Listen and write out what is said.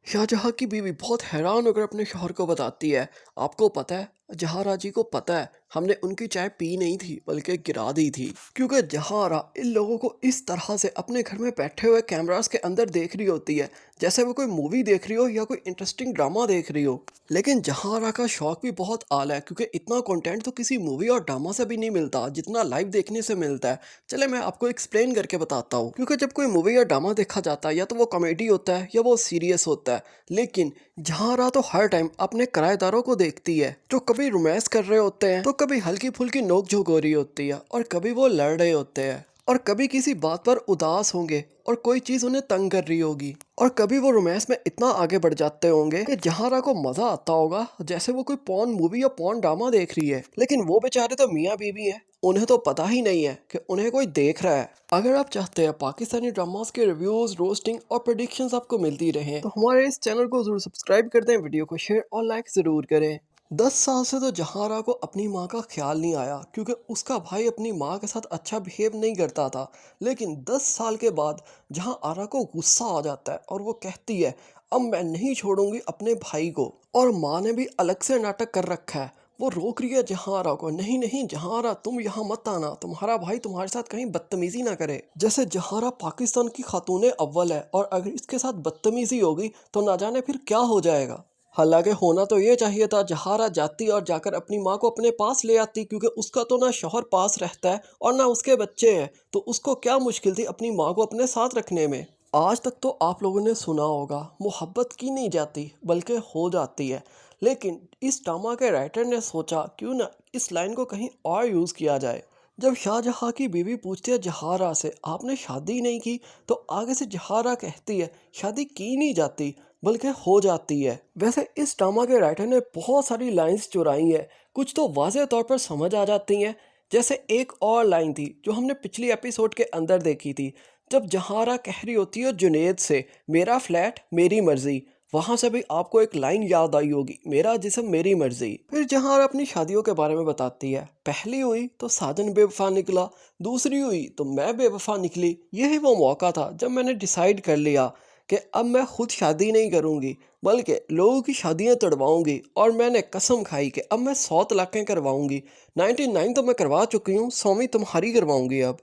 शाहजहाँ की बीवी बहुत हैरान होकर अपने शौहर को बताती है, आपको पता है, जहारा जी को पता है, हमने उनकी चाय पी नहीं थी बल्कि गिरा दी थी। क्योंकि जहारा इन लोगों को इस तरह से अपने घर में बैठे हुए कैमरास के अंदर देख रही होती है जैसे वो कोई मूवी देख रही हो या कोई इंटरेस्टिंग ड्रामा देख रही हो। लेकिन जहारा का शौक भी बहुत आला है, क्योंकि इतना कंटेंट तो किसी मूवी और ड्रामा से भी नहीं मिलता जितना लाइव देखने से मिलता है। चले मैं आपको एक्सप्लेन करके बताता हूँ। क्योंकि जब कोई मूवी या ड्रामा देखा जाता है या तो वो कॉमेडी होता है या वो सीरियस होता है, लेकिन जहारा तो हर टाइम अपने किराएदारों को देखती है जो कभी रोमांस कर रहे होते हैं तो कभी हल्की फुल्की नोक झोंक हो रही होती है और कभी वो लड़ रहे होते हैं और कभी किसी बात पर उदास होंगे और कोई चीज उन्हें तंग कर रही होगी और कभी वो रोमांस में इतना आगे बढ़ जाते होंगे कि जहारा को मजा आता होगा जैसे वो कोई पॉर्न मूवी या पॉर्न ड्रामा देख रही है। लेकिन वो बेचारे तो मियाँ बीवी हैं, उन्हें तो पता ही नहीं है कि उन्हें कोई देख रहा है। अगर आप चाहते हैं पाकिस्तानी ड्रामास के रिव्यूज, रोस्टिंग और प्रेडिक्शंस आपको मिलती रहे तो हमारे इस चैनल को जरूर सब्सक्राइब कर दें, वीडियो को शेयर और लाइक जरूर करें। 10 साल से तो जहारा को अपनी माँ का ख्याल नहीं आया, क्योंकि उसका भाई अपनी माँ के साथ अच्छा बिहेव नहीं करता था। लेकिन 10 साल के बाद जहाँ आरा को गुस्सा आ जाता है और वो कहती है, अब मैं नहीं छोड़ूंगी अपने भाई को। और माँ ने भी अलग से नाटक कर रखा है, वो रोक रही है जहारा को, नहीं नहीं जहारा तुम यहाँ मत आना, तुम्हारा भाई तुम्हारे साथ कहीं बदतमीजी ना करे। जैसे जहारा पाकिस्तान की खातून अव्वल है और अगर इसके साथ बदतमीजी होगी तो ना जाने फिर क्या हो जाएगा। हालांकि होना तो ये चाहिए था जहारा जाती और जाकर अपनी माँ को अपने पास ले आती, क्योंकि उसका तो ना शौहर पास रहता है और ना उसके बच्चे हैं, तो उसको क्या मुश्किल थी अपनी माँ को अपने साथ रखने में। आज तक तो आप लोगों ने सुना होगा, मोहब्बत की नहीं जाती बल्कि हो जाती है। लेकिन इस ड्रामा के राइटर ने सोचा क्यों ना इस लाइन को कहीं और यूज़ किया जाए। जब शाहजहाँ की बीवी पूछती है जहारा से, आपने शादी नहीं की, तो आगे से जहारा कहती है, शादी की नहीं जाती बल्कि हो जाती है। वैसे इस ड्रामा के राइटर ने बहुत सारी लाइंस चुराई हैं, कुछ तो वाज़ेह तौर पर समझ आ जाती हैं। जैसे एक और लाइन थी जो हमने पिछली एपिसोड के अंदर देखी थी, जब जहारा कह रही होती है जुनेद से, मेरा फ्लैट मेरी मर्जी। वहां से भी आपको एक लाइन याद आई होगी, मेरा जिस्म मेरी मर्जी। फिर जहारा अपनी शादियों के बारे में बताती है, पहली हुई तो साजन बेवफा निकला, दूसरी हुई तो मैं बेवफा निकली। यही वो मौका था जब मैंने डिसाइड कर लिया कि अब मैं खुद शादी नहीं करूंगी बल्कि लोगों की शादियां तड़वाऊंगी, और मैंने कसम खाई कि अब मैं 100 तलाकें करवाऊंगी। 99 तो मैं करवा चुकी हूँ, 100वीं तुम्हारी करवाऊंगी अब।